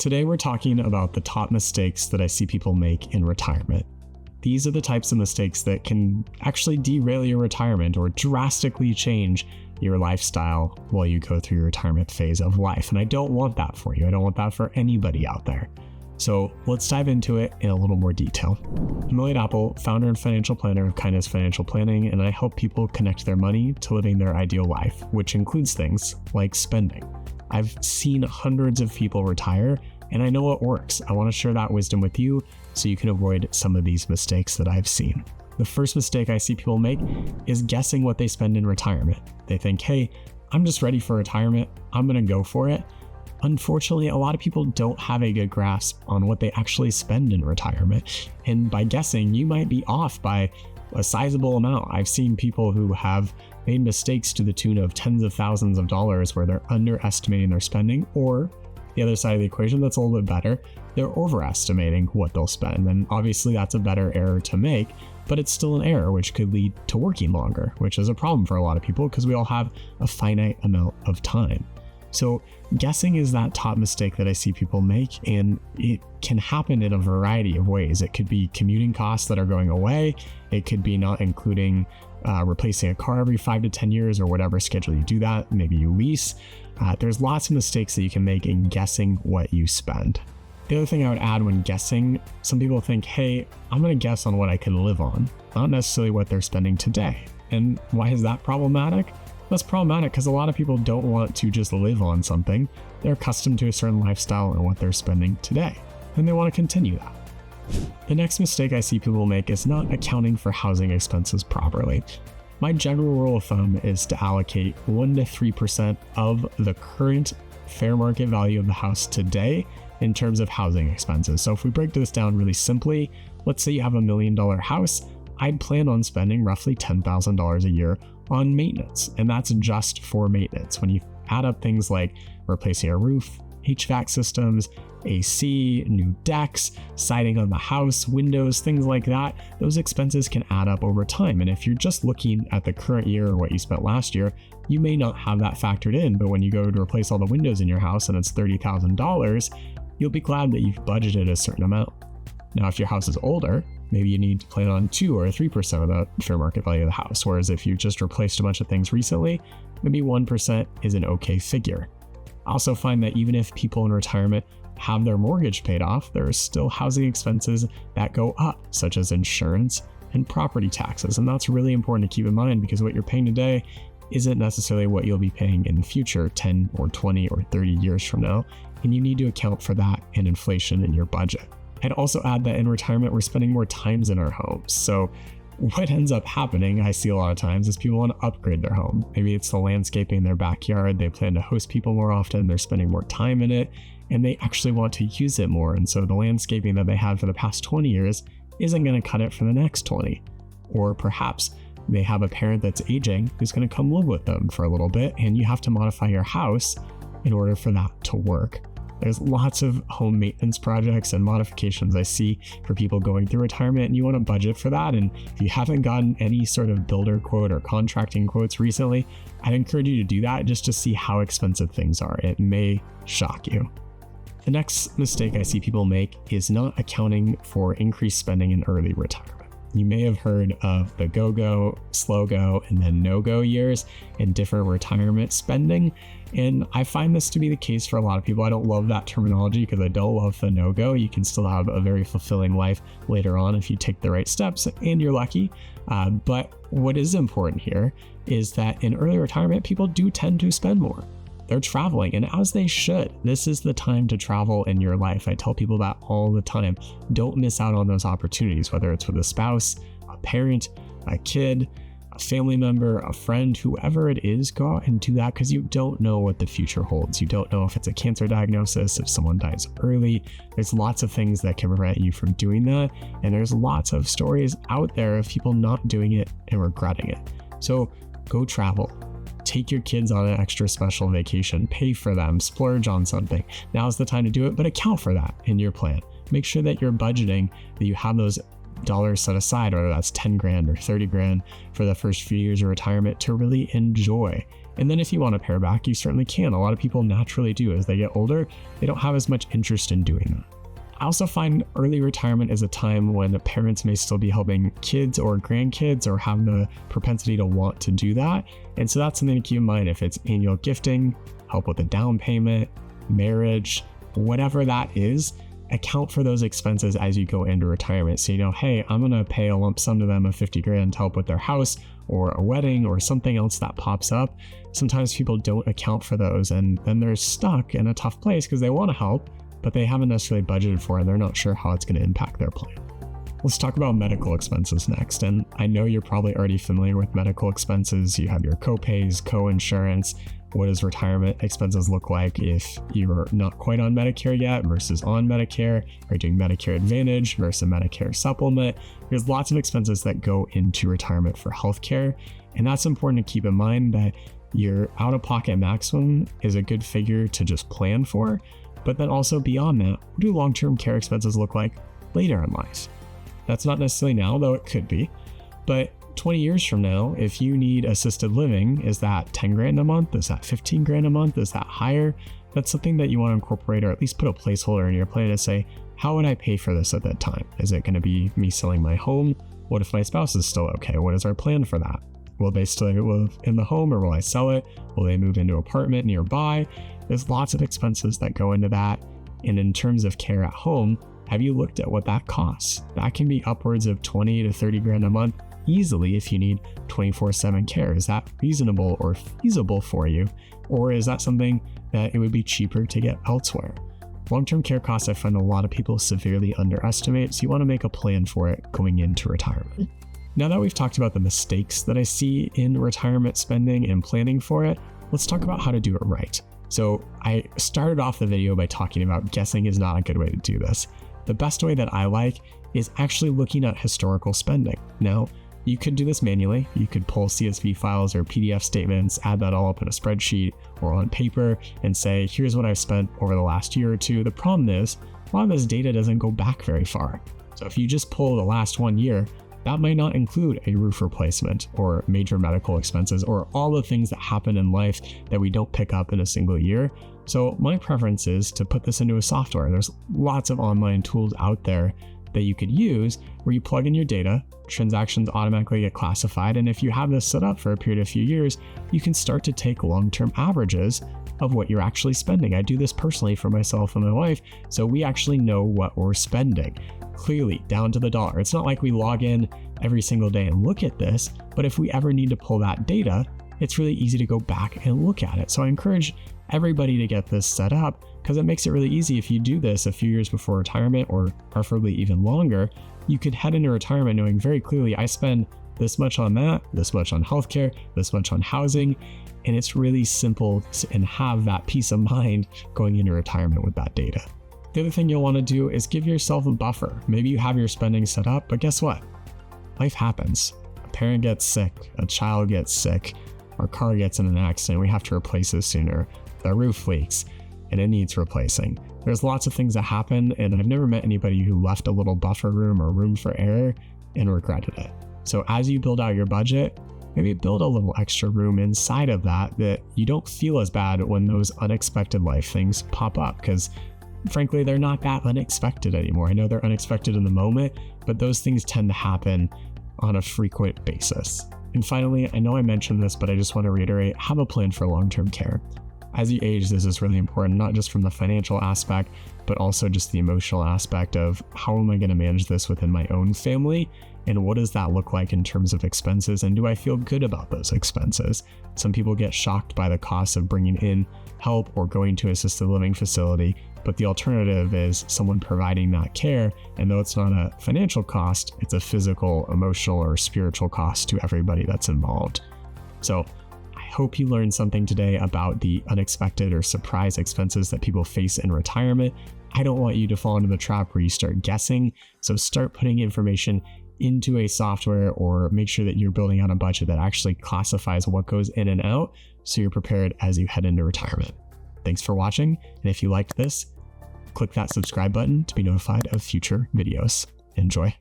Today we're talking about the top mistakes that I see people make in retirement. These are the types of mistakes that can actually derail your retirement or drastically change your lifestyle while you go through your retirement phase of life. And I don't want that for you. I don't want that for anybody out there. So let's dive into it in a little more detail. I'm Elliot Apple, founder and financial planner of Kindness Financial Planning, and I help people connect their money to living their ideal life, which includes things like spending. I've seen hundreds of people retire, and I know what works. I want to share that wisdom with you so you can avoid some of these mistakes that I've seen. The first mistake I see people make is guessing what they spend in retirement. They think, hey, I'm just ready for retirement. I'm going to go for it. Unfortunately, a lot of people don't have a good grasp on what they actually spend in retirement. And by guessing, you might be off by a sizable amount. I've seen people who have made mistakes to the tune of tens of thousands of dollars where they're underestimating their spending, or the other side of the equation that's a little bit better, they're overestimating what they'll spend. And obviously that's a better error to make, but it's still an error which could lead to working longer, which is a problem for a lot of people because we all have a finite amount of time. So guessing is that top mistake that I see people make, and it can happen in a variety of ways. It could be commuting costs that are going away. It could be not including replacing a car every 5 to 10 years or whatever schedule you do that. Maybe you lease. There's lots of mistakes that you can make in guessing what you spend. The other thing I would add when guessing, some people think, hey, I'm going to guess on what I can live on, not necessarily what they're spending today. And why is that problematic? That's problematic because a lot of people don't want to just live on something. They're accustomed to a certain lifestyle and what they're spending today, and they want to continue that. The next mistake I see people make is not accounting for housing expenses properly. My general rule of thumb is to allocate 1 to 3% of the current fair market value of the house today in terms of housing expenses. So if we break this down really simply, let's say you have $1 million house, I'd plan on spending roughly $10,000 a year on maintenance, and that's just for maintenance. When you add up things like replacing a roof, HVAC systems, AC, new decks, siding on the house, windows, things like that, those expenses can add up over time. And if you're just looking at the current year or what you spent last year, you may not have that factored in, but when you go to replace all the windows in your house and it's $30,000, you'll be glad that you've budgeted a certain amount. Now, if your house is older, maybe you need to plan on 2 or 3% of the fair market value of the house. Whereas if you just replaced a bunch of things recently, maybe 1% is an okay figure. I also find that even if people in retirement have their mortgage paid off, there are still housing expenses that go up, such as insurance and property taxes. And that's really important to keep in mind because what you're paying today isn't necessarily what you'll be paying in the future, 10 or 20 or 30 years from now. And you need to account for that and inflation in your budget. I'd also add that in retirement, we're spending more times in our homes. So what ends up happening, I see a lot of times, is people want to upgrade their home. Maybe it's the landscaping in their backyard. They plan to host people more often. They're spending more time in it, and they actually want to use it more. And so the landscaping that they had for the past 20 years isn't going to cut it for the next 20. Or perhaps they have a parent that's aging who's going to come live with them for a little bit, and you have to modify your house in order for that to work. There's lots of home maintenance projects and modifications I see for people going through retirement, and you want to budget for that. And if you haven't gotten any sort of builder quote or contracting quotes recently, I'd encourage you to do that just to see how expensive things are. It may shock you. The next mistake I see people make is not accounting for increased spending in early retirement. You may have heard of the go-go, slow-go, and then no-go years in different retirement spending. And I find this to be the case for a lot of people. I don't love that terminology because I don't love the no-go. You can still have a very fulfilling life later on if you take the right steps and you're lucky. But what is important here is that in early retirement, people do tend to spend more. They're traveling, and as they should. This is the time to travel in your life. I tell people that all the time. Don't miss out on those opportunities, whether it's with a spouse, a parent, a kid, a family member, a friend, whoever it is. Go out and do that because you don't know what the future holds. You don't know if it's a cancer diagnosis, if someone dies early. There's lots of things that can prevent you from doing that, and there's lots of stories out there of people not doing it and regretting it. So go travel. Take your kids on an extra special vacation, pay for them, splurge on something. Now's the time to do it, but account for that in your plan. Make sure that you're budgeting, that you have those dollars set aside, whether that's 10 grand or 30 grand for the first few years of retirement to really enjoy And then if you want to pare back, you certainly can. A lot of people naturally do. As they get older, they don't have as much interest in doing that. I also find early retirement is a time when parents may still be helping kids or grandkids or have the propensity to want to do that. And so that's something to keep in mind. If it's annual gifting, help with a down payment, marriage, whatever that is, account for those expenses as you go into retirement. So you know, hey, I'm going to pay a lump sum to them of 50 grand to help with their house or a wedding or something else that pops up. Sometimes people don't account for those, and then they're stuck in a tough place because they want to help, but they haven't necessarily budgeted for it and they're not sure how it's going to impact their plan. Let's talk about medical expenses next. And I know you're probably already familiar with medical expenses. You have your copays, co-insurance. What does retirement expenses look like if you're not quite on Medicare yet versus on Medicare? Are you doing Medicare Advantage versus Medicare Supplement? There's lots of expenses that go into retirement for healthcare. And that's important to keep in mind, that your out-of-pocket maximum is a good figure to just plan for. But then also beyond that, what do long-term care expenses look like later in life? That's not necessarily now, though it could be. But 20 years from now, if you need assisted living, is that 10 grand a month? Is that 15 grand a month? Is that higher? That's something that you want to incorporate, or at least put a placeholder in your plan to say, how would I pay for this at that time? Is it going to be me selling my home? What if my spouse is still okay? What is our plan for that? Will they still live in the home, or will I sell it? Will they move into an apartment nearby? There's lots of expenses that go into that. And in terms of care at home, have you looked at what that costs? That can be upwards of 20 to 30 grand a month easily if you need 24/7 care. Is that reasonable or feasible for you? Or is that something that it would be cheaper to get elsewhere? Long-term care costs, I find a lot of people severely underestimate, so you want to make a plan for it going into retirement. Now that we've talked about the mistakes that I see in retirement spending and planning for it, let's talk about how to do it right. So I started off the video by talking about guessing is not a good way to do this. The best way that I like is actually looking at historical spending. Now, you could do this manually. You could pull CSV files or PDF statements, add that all up in a spreadsheet or on paper and say, here's what I've spent over the last year or two. The problem is, a lot of this data doesn't go back very far. So if you just pull the last 1 year, that might not include a roof replacement or major medical expenses or all the things that happen in life that we don't pick up in a single year. So my preference is to put this into a software. There's lots of online tools out there that you could use where you plug in your data, transactions automatically get classified, and if you have this set up for a period of a few years, you can start to take long-term averages of what you're actually spending. I do this personally for myself and my wife, so we actually know what we're spending, clearly down to the dollar. It's not like we log in every single day and look at this, but if we ever need to pull that data, it's really easy to go back and look at it. So I encourage everybody to get this set up because it makes it really easy. If you do this a few years before retirement, or preferably even longer, you could head into retirement knowing very clearly, I spend this much on that, this much on healthcare, this much on housing, and it's really simple and have that peace of mind going into retirement with that data. The other thing you'll want to do is give yourself a buffer. Maybe you have your spending set up, but guess what? Life happens. A parent gets sick, a child gets sick, our car gets in an accident, we have to replace it sooner, the roof leaks, and it needs replacing. There's lots of things that happen, and I've never met anybody who left a little buffer room or room for error and regretted it. So as you build out your budget, maybe build a little extra room inside of that you don't feel as bad when those unexpected life things pop up, because frankly, they're not that unexpected anymore. I know they're unexpected in the moment, but those things tend to happen on a frequent basis. And finally, I know I mentioned this, but I just want to reiterate, have a plan for long-term care. As you age, this is really important, not just from the financial aspect, but also just the emotional aspect of how am I going to manage this within my own family? And what does that look like in terms of expenses? And do I feel good about those expenses? Some people get shocked by the cost of bringing in help or going to an assisted living facility, but the alternative is someone providing that care. And though it's not a financial cost, it's a physical, emotional, or spiritual cost to everybody that's involved. So I hope you learned something today about the unexpected or surprise expenses that people face in retirement. I don't want you to fall into the trap where you start guessing. So start putting information into a software, or make sure that you're building out a budget that actually classifies what goes in and out so you're prepared as you head into retirement. Thanks for watching, and if you liked this, click that subscribe button to be notified of future videos. Enjoy.